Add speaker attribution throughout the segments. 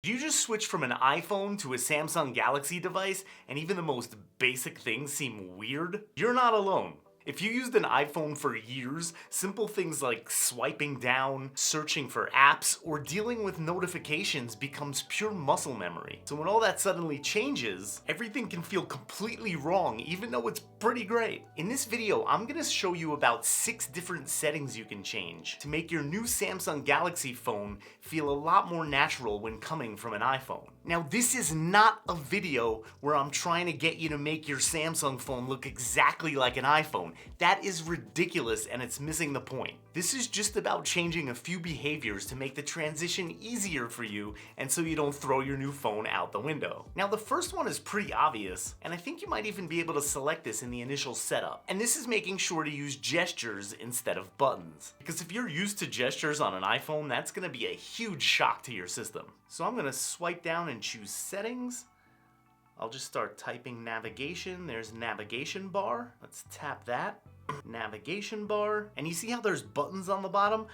Speaker 1: You just switch from an iPhone to a Samsung Galaxy device and even the most basic things seem weird? You're not alone. If you used an iPhone for years, simple things like swiping down, searching for apps, or dealing with notifications becomes pure muscle memory. So when all that suddenly changes, everything can feel completely wrong even though it's pretty great. In this video, I'm gonna show you about 6 different settings you can change to make your new Samsung Galaxy phone feel a lot more natural when coming from an iPhone. Now, this is not a video where I'm trying to get you to make your Samsung phone look exactly like an iPhone. That is ridiculous and it's missing the point. This is just about changing a few behaviors to make the transition easier for you and so you don't throw your new phone out the window. Now, the first one is pretty obvious, and I think you might even be able to select this in the initial setup. And this is making sure to use gestures instead of buttons. Because if you're used to gestures on an iPhone, that's gonna be a huge shock to your system. So I'm gonna swipe down and choose settings. I'll just start typing navigation. There's navigation bar. Let's tap that. Navigation bar. And you see how there's buttons on the bottom?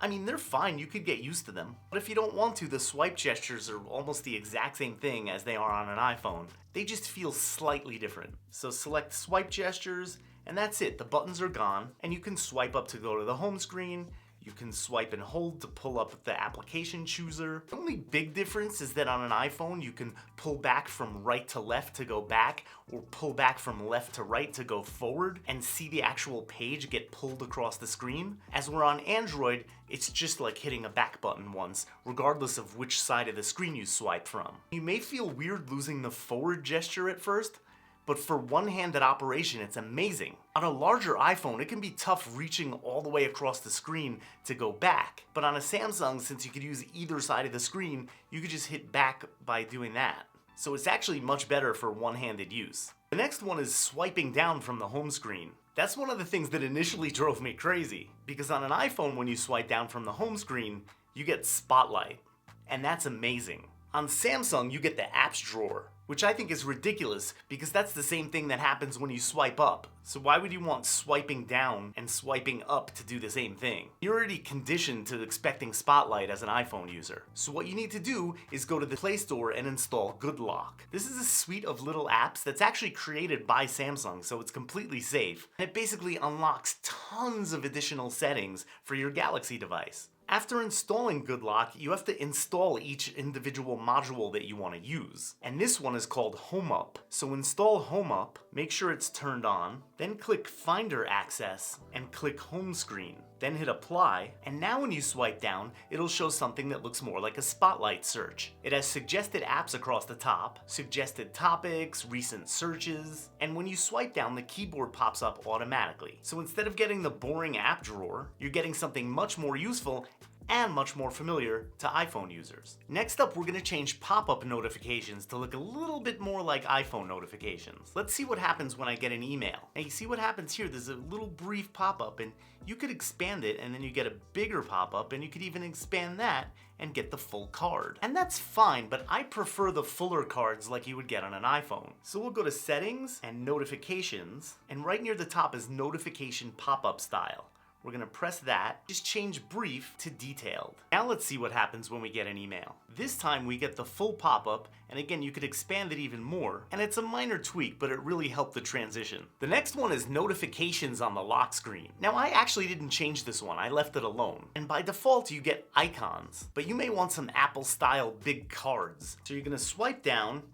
Speaker 1: I mean, they're fine, you could get used to them. But if you don't want to, the swipe gestures are almost the exact same thing as they are on an iPhone. They just feel slightly different. So select swipe gestures, and that's it. The buttons are gone, and you can swipe up to go to the home screen. You can swipe and hold to pull up the application chooser. The only big difference is that on an iPhone, you can pull back from right to left to go back, or pull back from left to right to go forward, and see the actual page get pulled across the screen. As we're on Android, it's just like hitting a back button once, regardless of which side of the screen you swipe from. You may feel weird losing the forward gesture at first, but for one-handed operation, it's amazing. On a larger iPhone, it can be tough reaching all the way across the screen to go back. But on a Samsung, since you could use either side of the screen, you could just hit back by doing that. So it's actually much better for one-handed use. The next one is swiping down from the home screen. That's one of the things that initially drove me crazy, because on an iPhone, when you swipe down from the home screen, you get Spotlight, and that's amazing. On Samsung, you get the apps drawer, which I think is ridiculous because that's the same thing that happens when you swipe up. So why would you want swiping down and swiping up to do the same thing? You're already conditioned to expecting Spotlight as an iPhone user. So what you need to do is go to the Play Store and install Good Lock. This is a suite of little apps that's actually created by Samsung, so it's completely safe. And it basically unlocks tons of additional settings for your Galaxy device. After installing Good Lock, you have to install each individual module that you want to use. And this one is called Home Up. So install Home Up, make sure it's turned on, then click Finder Access and click Home Screen. Then hit Apply, and now when you swipe down, it'll show something that looks more like a Spotlight search. It has suggested apps across the top, suggested topics, recent searches, and when you swipe down, the keyboard pops up automatically. So instead of getting the boring app drawer, you're getting something much more useful and much more familiar to iPhone users. Next up, we're gonna change pop-up notifications to look a little bit more like iPhone notifications. Let's see what happens when I get an email. Now you see what happens here, there's a little brief pop-up and you could expand it and then you get a bigger pop-up and you could even expand that and get the full card. And that's fine, but I prefer the fuller cards like you would get on an iPhone. So we'll go to Settings and Notifications, and right near the top is Notification Pop-up Style. We're gonna press that, just change brief to detailed. Now let's see what happens when we get an email. This time we get the full pop-up, and again, you could expand it even more, and it's a minor tweak, but it really helped the transition. The next one is notifications on the lock screen. Now I actually didn't change this one, I left it alone. And by default, you get icons, but you may want some Apple-style big cards. So you're gonna swipe down,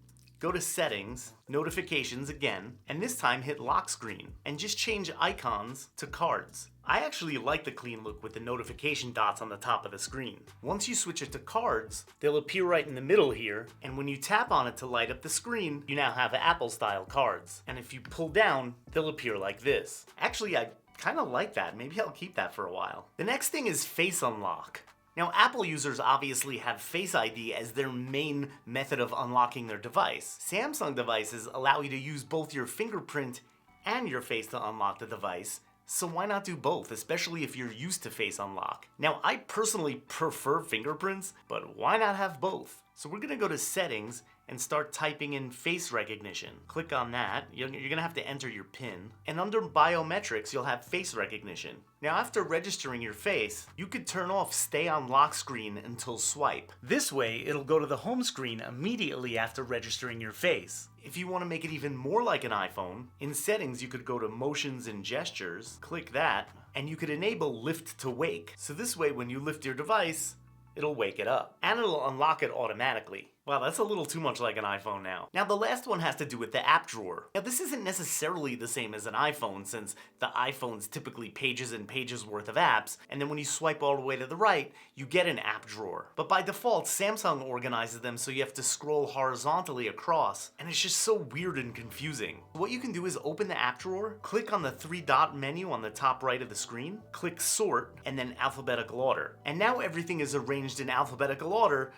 Speaker 1: go to Settings, Notifications again, and this time hit Lock Screen, and just change icons to cards. I actually like the clean look with the notification dots on the top of the screen. Once you switch it to cards, they'll appear right in the middle here, and when you tap on it to light up the screen, you now have Apple-style cards. And if you pull down, they'll appear like this. Actually, I kind of like that. Maybe I'll keep that for a while. The next thing is Face Unlock. Now, Apple users obviously have Face ID as their main method of unlocking their device. Samsung devices allow you to use both your fingerprint and your face to unlock the device, so why not do both, especially if you're used to Face Unlock? Now, I personally prefer fingerprints, but why not have both? So we're gonna go to settings and start typing in face recognition. Click on that. You're gonna have to enter your PIN. And under biometrics, you'll have face recognition. Now after registering your face, you could turn off stay on lock screen until swipe. This way, it'll go to the home screen immediately after registering your face. If you want to make it even more like an iPhone, in settings you could go to motions and gestures, click that, and you could enable lift to wake. So this way when you lift your device, it'll wake it up. And it'll unlock it automatically. Wow, that's a little too much like an iPhone now. Now the last one has to do with the app drawer. Now this isn't necessarily the same as an iPhone since the iPhone's typically pages and pages worth of apps, and then when you swipe all the way to the right, you get an app drawer. But by default, Samsung organizes them so you have to scroll horizontally across, and it's just so weird and confusing. What you can do is open the app drawer, click on the 3-dot menu on the top right of the screen, click sort, and then alphabetical order. And now everything is arranged in alphabetical order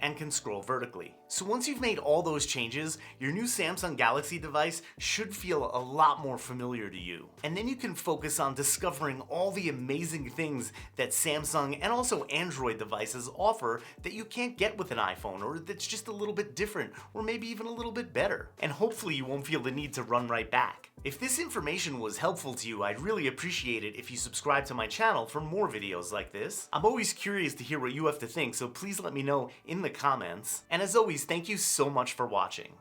Speaker 1: and can scroll vertically. So once you've made all those changes, your new Samsung Galaxy device should feel a lot more familiar to you. And then you can focus on discovering all the amazing things that Samsung and also Android devices offer that you can't get with an iPhone, or that's just a little bit different, or maybe even a little bit better. And hopefully you won't feel the need to run right back. If this information was helpful to you, I'd really appreciate it if you subscribe to my channel for more videos like this. I'm always curious to hear what you have to think, so please let me know in the comments. And as always, thank you so much for watching.